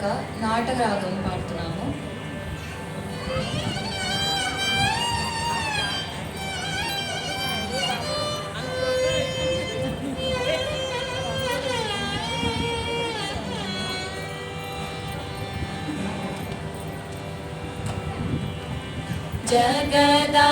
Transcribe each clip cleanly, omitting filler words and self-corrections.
కారక నాటక రాగం పాడుతున్నాము. జగదా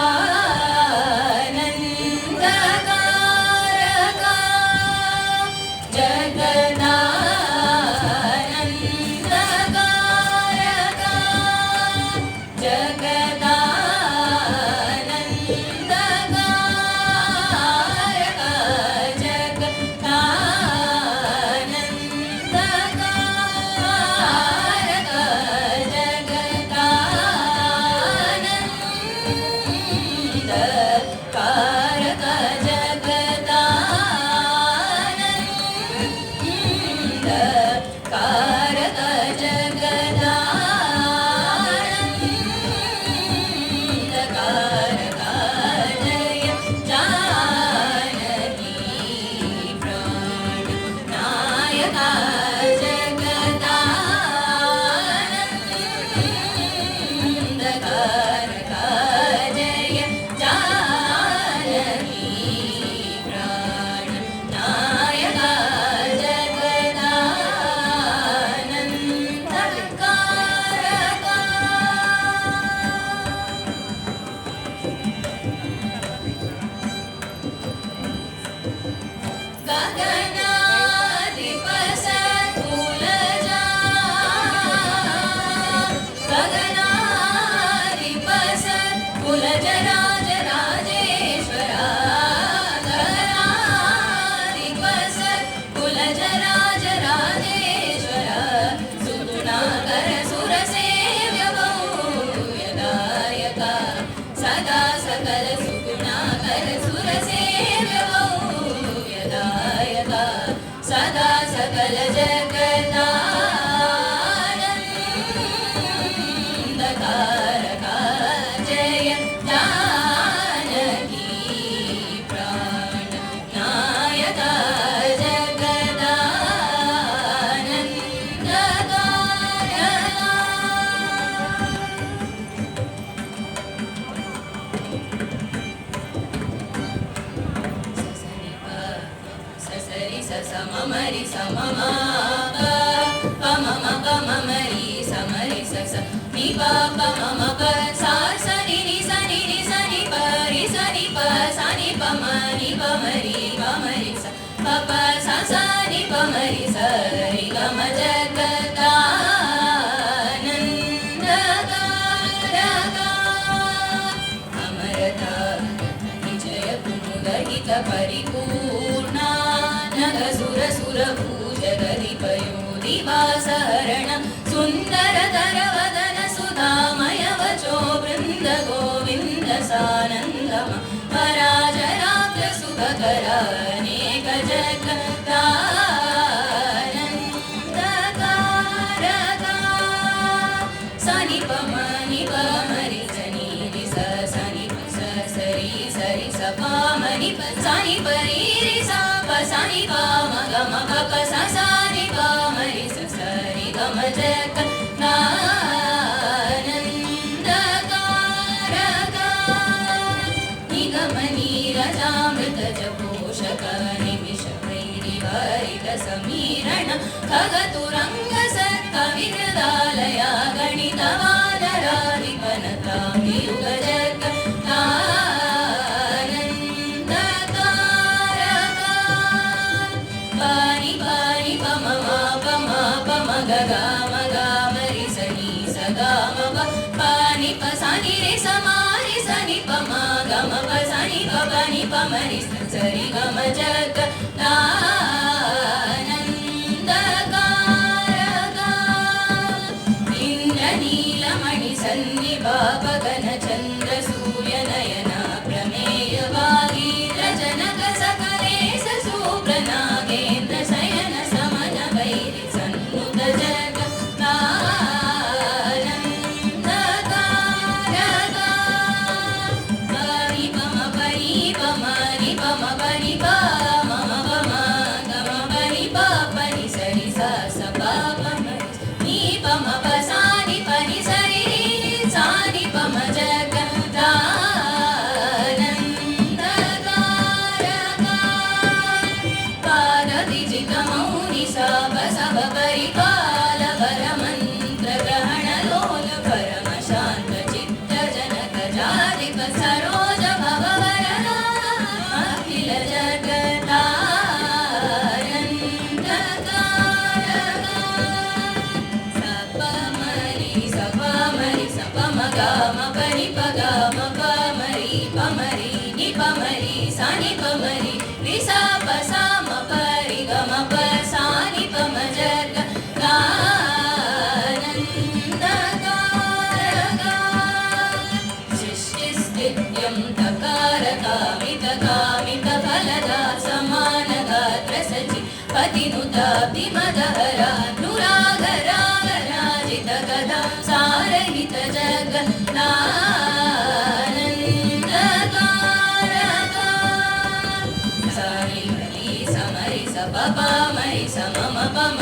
सदा सकल जगदानंदकारक जय जानकी प्राण नायक सममरि सममा पमम पममरि समरि सस नि प पमम प सा सनि नि सनि नि सनि प रि सनि प सनि पम नि पमरि पमरि स प प स स नि पमरि स रि ग म जगदानन्दकारक अमरता विजय कुमुदहित परिपूर्ण सुर सुर पूजगदिपयोधि वासहरण सुंदर धरवदन सुधामय वचो वृंद गोविंद सानंदम पराजरात्र सुखकर अनेक जगदानन्दकारक सनि पम नि पमरि सनि नि स सनि प स सरि सरि स पामनि प सनि परि रि सा सनि प म ग म प प स स नि प म रि स स रि ग म जगदानन्दकारक निगम नीरजामृत जपोषक निमिष वैरिहरित समीरण खगतुरंग सत्कविहृदालय गणितवादराधिपनता वियुग गा म गा म रि स नि स ग म प प नि प स नि रे स म रि स नि प म ग म प स नि प प नि प म रि स स रि ग म जगदानन्दकारक इन्द्रनीलमणि सन्निभाप गण चन्द्र सूर्य नयन प्रमेय वागीन्द्र जनक सकलेश सुप्रनागेन्द्र शयन समन वैरि सन्नुत जगदानन्दकारक परि पम परि पम परि प मम पम పమ పసాని పని సరి సాని పమ జగదానందకారక పాద విజిత మౌని సభ సభ పరిపాల వరమంత్ర గ్రహణ లోల పరమ శాంత చిత్త జనక జాదిప సరోజ భవ వరద అఖిల జగదానందకారక సపమరి సపమరి సపమగమ పని పగమ పమరి పమరి ని పమరి సని పమరి రిసా పసమ పరి గమ పసాని పమ జగదానందకారక సృష్టిస్థిత్యం తకారకామిత కామిత ఫలదా సమాన గాత్ర సచి పతినుతాభిమదహర నురాగ రాగ రాజిత కథా సారహిత జగదానందకారక సాని హరి సమరి సప మరి సమమ పమ